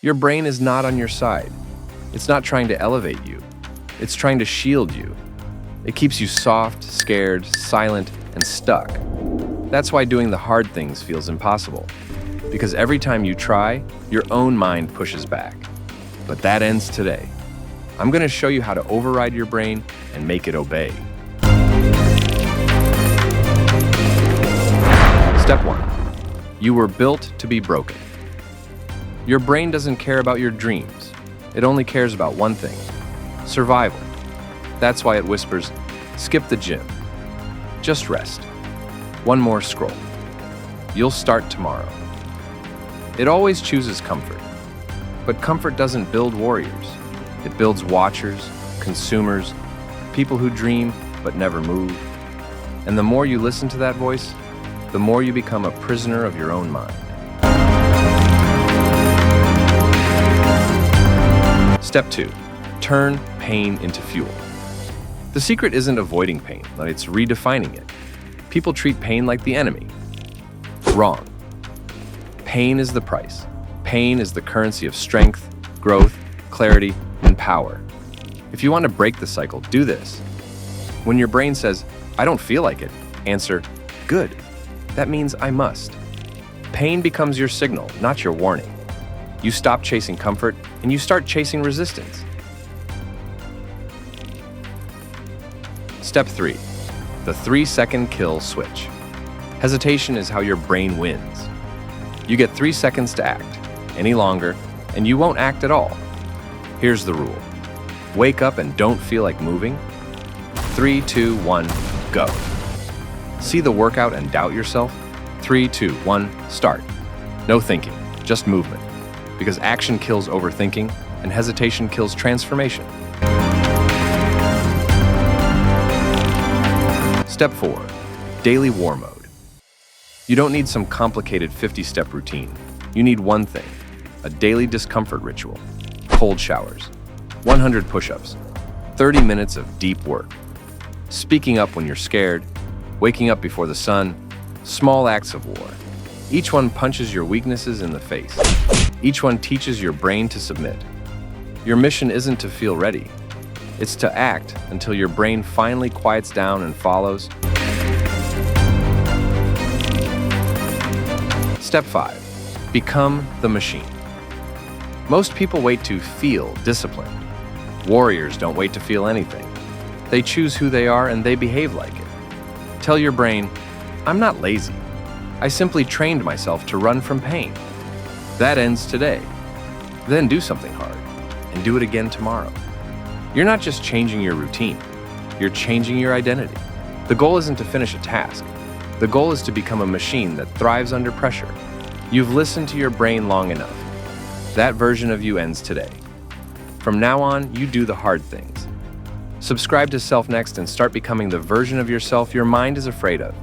Your brain is not on your side. It's not trying to elevate you. It's trying to shield you. It keeps you soft, scared, silent, and stuck. That's why doing the hard things feels impossible. Because every time you try, your own mind pushes back. But that ends today. I'm going to show you how to override your brain and make it obey. Step 1. You were built to be broken. Your brain doesn't care about your dreams. It only cares about one thing: survival. That's why it whispers, skip the gym. Just rest. One more scroll. You'll start tomorrow. It always chooses comfort. But comfort doesn't build warriors. It builds watchers, consumers, people who dream but never move. And the more you listen to that voice, the more you become a prisoner of your own mind. Step 2. Turn pain into fuel. The secret isn't avoiding pain, but it's redefining it. People treat pain like the enemy. Wrong. Pain is the price. Pain is the currency of strength, growth, clarity, and power. If you want to break the cycle, do this. When your brain says, I don't feel like it, answer, good. That means I must. Pain becomes your signal, not your warning. You stop chasing comfort, and you start chasing resistance. Step 3. The 3-second kill switch. Hesitation is how your brain wins. You get 3 seconds to act. Any longer, and you won't act at all. Here's the rule. Wake up and don't feel like moving. 3, 2, 1, go. See the workout and doubt yourself? 3, 2, 1, start. No thinking, just movement. Because action kills overthinking, and hesitation kills transformation. Step 4. Daily war mode. You don't need some complicated 50-step routine. You need one thing: a daily discomfort ritual. Cold showers, 100 push-ups, 30 minutes of deep work. Speaking up when you're scared, waking up before the sun, small acts of war. Each one punches your weaknesses in the face. Each one teaches your brain to submit. Your mission isn't to feel ready. It's to act until your brain finally quiets down and follows. Step 5. Become the machine. Most people wait to feel disciplined. Warriors don't wait to feel anything. They choose who they are and they behave like it. Tell your brain, I'm not lazy. I simply trained myself to run from pain. That ends today. Then do something hard, and do it again tomorrow. You're not just changing your routine, you're changing your identity. The goal isn't to finish a task. The goal is to become a machine that thrives under pressure. You've listened to your brain long enough. That version of you ends today. From now on, you do the hard things. Subscribe to SelfNext and start becoming the version of yourself your mind is afraid of.